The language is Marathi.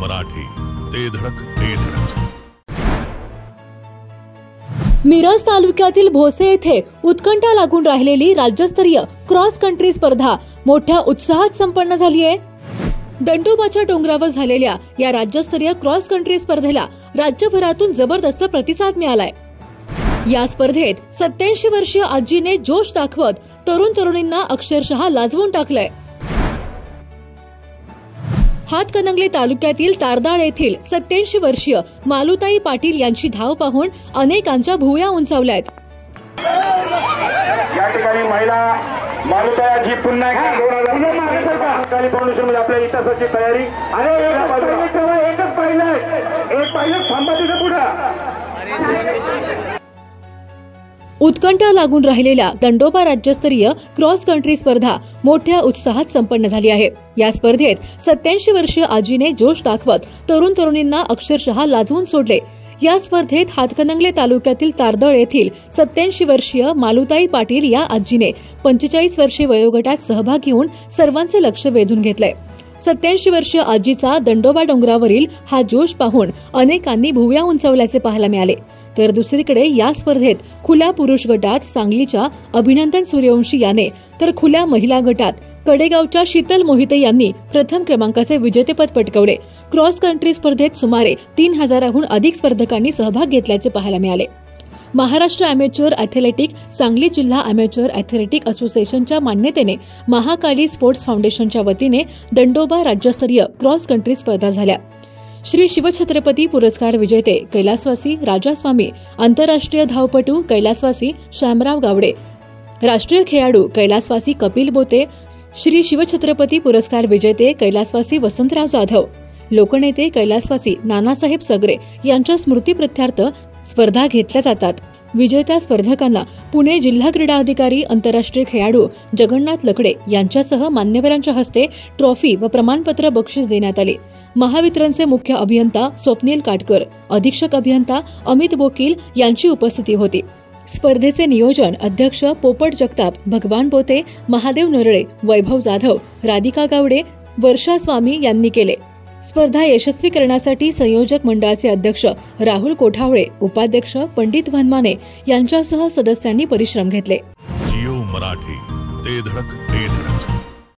मराठी, ते धडक ते धडक। मिरज तालुक्यातील भोसे येथे उत्कंठा लागून राहिलेली राज्यस्तरीय क्रॉस कंट्री स्पर्धा मोठ्या उत्साहात संपन्न झाली आहे। दंडोबाच्या डोंगरावर झालेल्या या राज्यस्तरीय क्रॉस कंट्री स्पर्धेला राज्यभरातून जबरदस्त प्रतिसाद मिळालाय। या स्पर्धेत 87 वर्षीय आजीने जोश दाखवत तरुण तरुणींना अक्षरशः लाजवून टाकलंय। हातकणंगले तालुक्यातील तारदाळ येथील 87 वर्षीय मालुताई पाटील यांची धाव पाहून अनेकांच्या भुवया उंचावल्यात। या ठिकाणी महिला मालुताई पुन्हा फाउंडेशन मध्ये आपल्या इतिहासाची तयारी एकच पाहिलं थांबा पुढे। उत्कंठा लागून राहिलेल्या दंडोबा राज्यस्तरीय क्रॉस कंट्री स्पर्धा मोठ्या उत्साहात संपन्न झाली आहे। या स्पर्धेत 87 वर्षीय आजीने जोश दाखवत तरुण तरुणींना अक्षरशः लाजवून सोडले। या स्पर्धेत हातकणंगले तालुक्यातील तारदळ येथील 87 वर्षीय मालुताई पाटील या आजीने 45 वर्षे वयोगटात सहभाग घेऊन सर्वांचे लक्ष वेधून घेतले। 87 वर्षीय आजीचा दंडोबा डोंगरावरील हा जोश पाहून अनेकांनी भुवया उंचावल्याचे पाहायला मिळाले। तर दुसरीकडे या स्पर्धेत खुल्या पुरुष गटात सांगलीच्या अभिनंदन सूर्यवंशी याने तर खुल्या महिला गटात कडेगावच्या शीतल मोहिते यांनी प्रथम क्रमांकाचे विजेतेपद पटकावले। क्रॉस कंट्री स्पर्धेत सुमारे 3000हून अधिक स्पर्धकांनी सहभाग घेतल्याचे पाहायला मिळाले। महाराष्ट्र अॅमेच्युअर ॲथलेटिक सांगली जिल्हा अॅमेच्युअर ॲथलेटिक असोसिएशनच्या मान्यतेने महाकाली स्पोर्ट्स फाउंडेशनच्या वतीने दंडोबा राज्यस्तरीय क्रॉस कंट्री स्पर्धा झाल्या। श्री शिवछत्रपती पुरस्कार विजेते कैलासवासी राजास्वामी, आंतरराष्ट्रीय धावपटू कैलासवासी श्यामराव गावडे, राष्ट्रीय खेळाडू कैलासवासी कपिल बोते, श्री शिवछत्रपती पुरस्कार विजेते कैलासवासी वसंतराव जाधव, लोकनेते कैलासवासी नानासाहेब सगरे यांच्या स्मृतीप्रित्यर्थ स्पर्धा घेतल्या जातात। विजेत्या स्पर्धकांना पुणे जिल्हा क्रीडा अधिकारी आंतरराष्ट्रीय खेळाडू जगन्नाथ लकडे यांच्यासह मान्यवरांच्या हस्ते ट्रॉफी व प्रमाणपत्र बक्षीस देण्यात आले। महावितरणचे मुख्य अभियंता स्वप्नील काटकर, अधीक्षक अभियंता अमित बोकील यांची उपस्थिती होती। स्पर्धेचे नियोजन अध्यक्ष पोपट जगताप, भगवान बोते, महादेव नरळे, वैभव जाधव, राधिका गावडे, वर्षा स्वामी यांनी केले। स्पर्धा यशस्वी करण्यासाठी संयोजक मंडळाचे अध्यक्ष राहुल कोठावळे, उपाध्यक्ष पंडित वनमाने यांच्यासह सदस्यांनी परिश्रम घेतले। जिओ मराठी, ते धडक ते